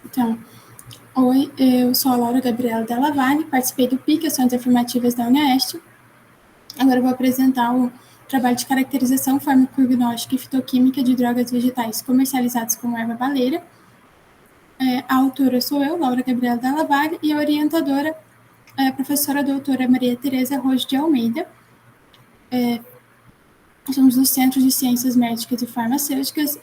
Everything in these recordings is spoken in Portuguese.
Então, oi, eu sou a Laura Gabriela Della Valle, participei do PIC, Ações Afirmativas da UniOeste. Agora eu vou apresentar o trabalho de caracterização farmacognóstica e fitoquímica de drogas vegetais comercializadas como erva baleira. A autora sou eu, Laura Gabriela Della Valle, e a orientadora é a professora doutora Maria Tereza Rojo de Almeida. Somos do Centro de Ciências Médicas e Farmacêuticas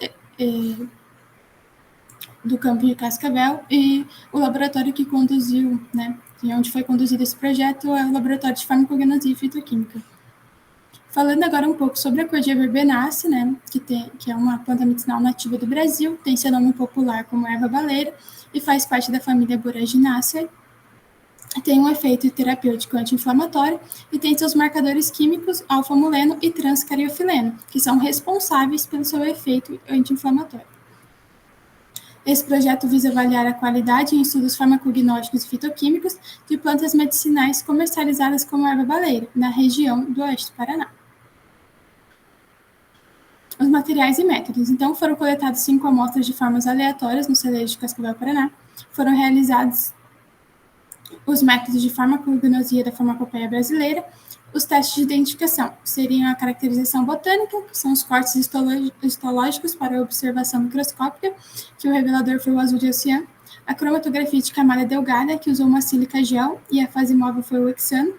do campo de Cascavel, e o laboratório que conduziu, e onde foi conduzido esse projeto é o Laboratório de Farmacognosia e Fitoquímica. Falando agora um pouco sobre a Cordia verbenácea, que é uma planta medicinal nativa do Brasil, tem seu nome popular como erva baleira e faz parte da família Boraginaceae. Tem um efeito terapêutico anti-inflamatório e tem seus marcadores químicos alfa-amuleno e transcariofileno, que são responsáveis pelo seu efeito anti-inflamatório. Esse projeto visa avaliar a qualidade em estudos farmacognósticos e fitoquímicos de plantas medicinais comercializadas como erva baleira, na região do oeste do Paraná. Os materiais e métodos. Então, foram coletados 5 amostras de formas aleatórias no celeiro de Cascavel, Paraná. Foram realizados os métodos de farmacognosia da farmacopeia brasileira. Os testes de identificação seriam a caracterização botânica, que são os cortes histológicos para observação microscópica, que o revelador foi o azul de oceano. A cromatografia de camada delgada, que usou uma sílica gel, e a fase móvel foi o hexano.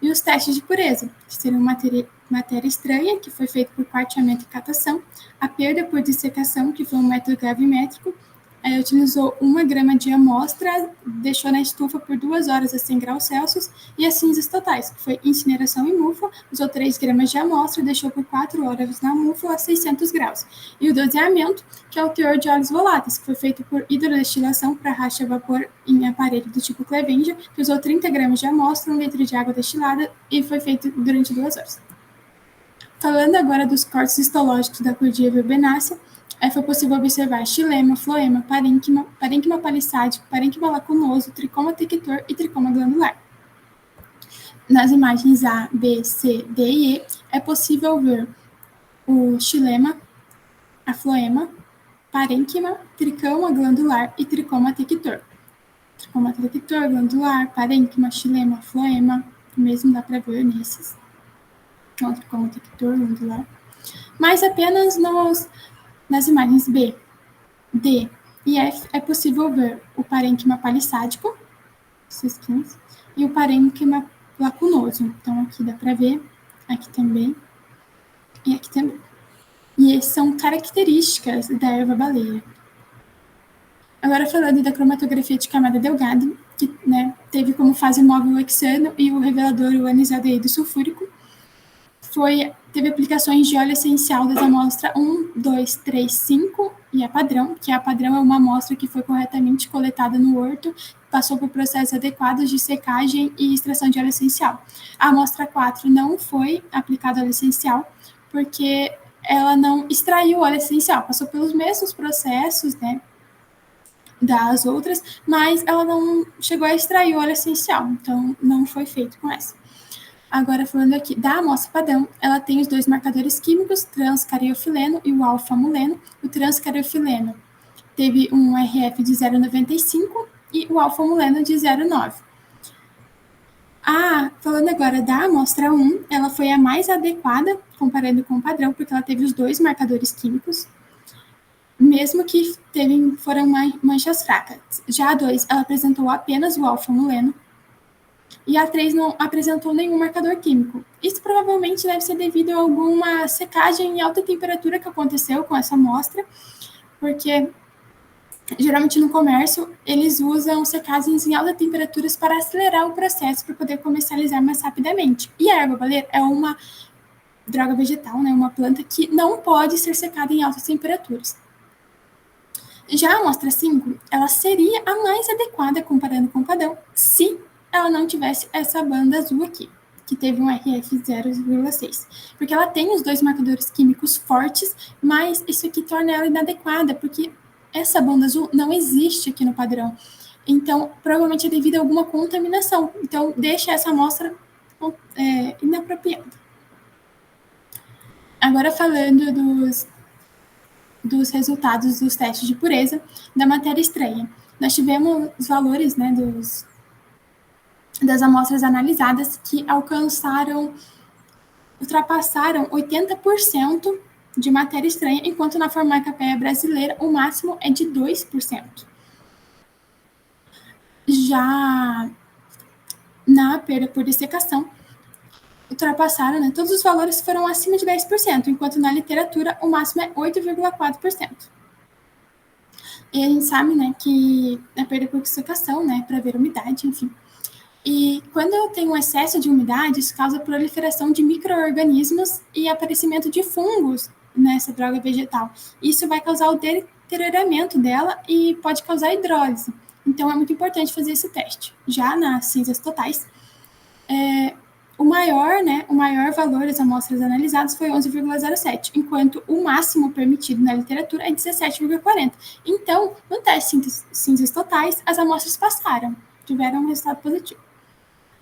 E os testes de pureza, que seriam matéria estranha, que foi feito por quarteamento e catação, a perda por dissecação, que foi um método gravimétrico, utilizou 1 grama de amostra, deixou na estufa por 2 horas a 100 graus Celsius, e as cinzas totais, que foi incineração em mufa, usou 3 gramas de amostra, deixou por 4 horas na mufa a 600 graus. E o doseamento, que é o teor de óleos voláteis, que foi feito por hidrodestilação para racha a vapor em aparelho do tipo Clevenger, que usou 30 gramas de amostra, 1 litro de água destilada, e foi feito durante 2 horas. Falando agora dos cortes histológicos da Cordia verbenácea, foi possível observar xilema, floema, parênquima palissádico, parênquima lacunoso, tricoma tector e tricoma glandular. Nas imagens A, B, C, D e E, é possível ver o xilema, a floema, parênquima, tricoma glandular e tricoma tector. Tricoma tector, glandular, parênquima, xilema, floema, mesmo dá para ver nesses. O tricoma tector, glandular. Mas apenas nas imagens B, D e F é possível ver o parênquima palissádico, e o parênquima lacunoso. Então, aqui dá para ver, aqui também, e aqui também. E essas são características da erva baleira. Agora, falando da cromatografia de camada delgada, que teve como fase móvel o hexano e o revelador o anisaldeído sulfúrico, teve aplicações de óleo essencial das amostras 1, 2, 3, 5 e a padrão, que a padrão é uma amostra que foi corretamente coletada no horto, passou por processos adequados de secagem e extração de óleo essencial. A amostra 4 não foi aplicada óleo essencial, porque ela não extraiu o óleo essencial, passou pelos mesmos processos, das outras, mas ela não chegou a extrair o óleo essencial, então não foi feito com essa. Agora, falando aqui da amostra padrão, ela tem os 2 marcadores químicos, transcariofileno e o alfa-amuleno. O transcariofileno teve um RF de 0,95 e o alfa-amuleno de 0,9. Falando agora da amostra 1, ela foi a mais adequada, comparando com o padrão, porque ela teve os 2 marcadores químicos, mesmo que foram manchas fracas. Já a 2, ela apresentou apenas o alfa-amuleno, e a 3 não apresentou nenhum marcador químico. Isso provavelmente deve ser devido a alguma secagem em alta temperatura que aconteceu com essa amostra, porque geralmente no comércio eles usam secagens em altas temperaturas para acelerar o processo para poder comercializar mais rapidamente. E a erva baleira é uma droga vegetal, uma planta que não pode ser secada em altas temperaturas. Já a amostra 5, ela seria a mais adequada comparando com o padrão, se ela não tivesse essa banda azul aqui, que teve um RF 0,6. Porque ela tem os 2 marcadores químicos fortes, mas isso aqui torna ela inadequada, porque essa banda azul não existe aqui no padrão. Então, provavelmente é devido a alguma contaminação. Então, deixa essa amostra inapropriada. Agora, falando dos resultados dos testes de pureza da matéria estranha. Nós tivemos os valores, né, das amostras analisadas que ultrapassaram 80% de matéria estranha, enquanto na farmacopeia brasileira o máximo é de 2%. Já na perda por dissecação, ultrapassaram, né, todos os valores foram acima de 10%, enquanto na literatura o máximo é 8,4%. E a gente sabe, né, que a perda por dissecação, né, para ver umidade, enfim. E quando eu tenho um excesso de umidade, isso causa proliferação de micro-organismos e aparecimento de fungos nessa droga vegetal. Isso vai causar o deterioramento dela e pode causar hidrólise. Então, é muito importante fazer esse teste. Já nas cinzas totais, o maior valor das amostras analisadas foi 11,07, enquanto o máximo permitido na literatura é 17,40. Então, no teste de cinzas totais, as amostras passaram, tiveram um resultado positivo.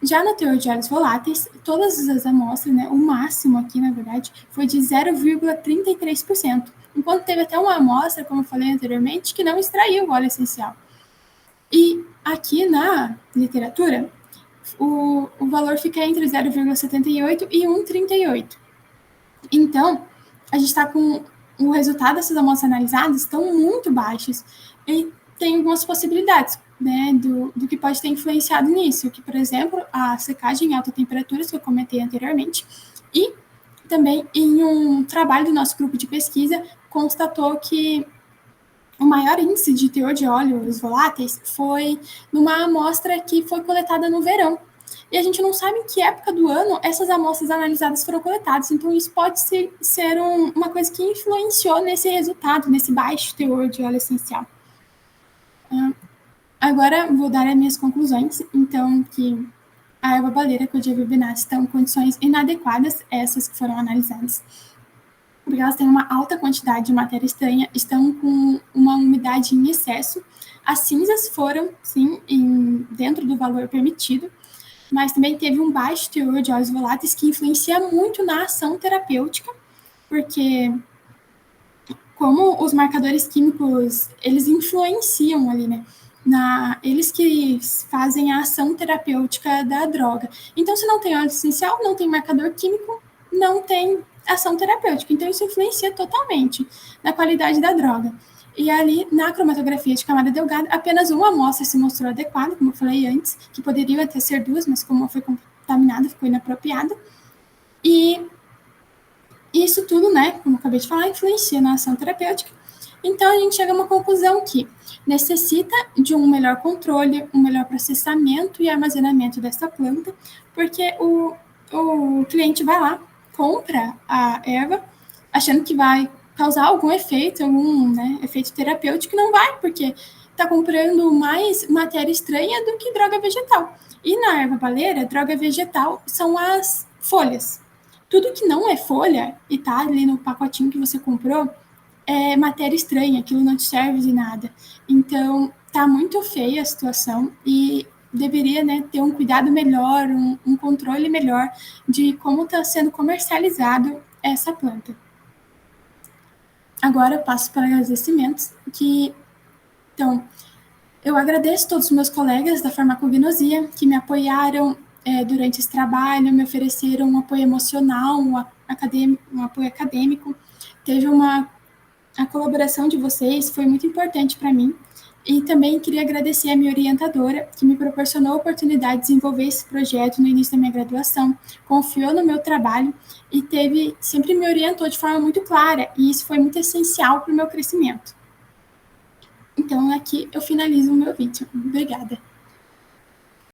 Já no teor de óleos voláteis, todas as amostras, né, o máximo aqui, na verdade, foi de 0,33%, enquanto teve até uma amostra, como eu falei anteriormente, que não extraiu o óleo essencial. E aqui na literatura, o valor fica entre 0,78 e 1,38. Então, a gente está com o resultado dessas amostras analisadas estão muito baixos e tem algumas possibilidades, né, do que pode ter influenciado nisso, que, por exemplo, a secagem em alta temperatura, que eu comentei anteriormente, e também em um trabalho do nosso grupo de pesquisa, constatou que o maior índice de teor de óleos voláteis foi numa amostra que foi coletada no verão. E a gente não sabe em que época do ano essas amostras analisadas foram coletadas, então isso pode ser uma coisa que influenciou nesse resultado, nesse baixo teor de óleo essencial. Agora vou dar as minhas conclusões, então, que a erva baleira com o diavibenato estão em condições inadequadas, essas que foram analisadas, porque elas têm uma alta quantidade de matéria estranha, estão com uma umidade em excesso. As cinzas foram, sim, dentro do valor permitido, mas também teve um baixo teor de óleos voláteis que influencia muito na ação terapêutica, porque como os marcadores químicos, eles influenciam ali, né? Eles que fazem a ação terapêutica da droga. Então, se não tem óleo essencial, não tem marcador químico, não tem ação terapêutica. Então, isso influencia totalmente na qualidade da droga. E ali, na cromatografia de camada delgada, apenas uma amostra se mostrou adequada, como eu falei antes, que poderiam até ser duas, mas como foi contaminada, ficou inapropriada. E isso tudo, né, como eu acabei de falar, influencia na ação terapêutica. Então, a gente chega a uma conclusão que necessita de um melhor controle, um melhor processamento e armazenamento dessa planta, porque o cliente vai lá, compra a erva, achando que vai causar algum efeito, efeito terapêutico, não vai, porque está comprando mais matéria estranha do que droga vegetal. E na erva baleira, droga vegetal são as folhas. Tudo que não é folha e está ali no pacotinho que você comprou, é matéria estranha, aquilo não te serve de nada. Então, tá muito feia a situação e deveria, né, ter um cuidado melhor, um controle melhor de como está sendo comercializado essa planta. Agora eu passo para agradecimentos, então, eu agradeço todos os meus colegas da farmacognosia que me apoiaram durante esse trabalho, me ofereceram um apoio emocional, um apoio acadêmico. A colaboração de vocês foi muito importante para mim. E também queria agradecer a minha orientadora, que me proporcionou a oportunidade de desenvolver esse projeto no início da minha graduação, confiou no meu trabalho e sempre me orientou de forma muito clara, e isso foi muito essencial para o meu crescimento. Então, aqui eu finalizo o meu vídeo. Obrigada.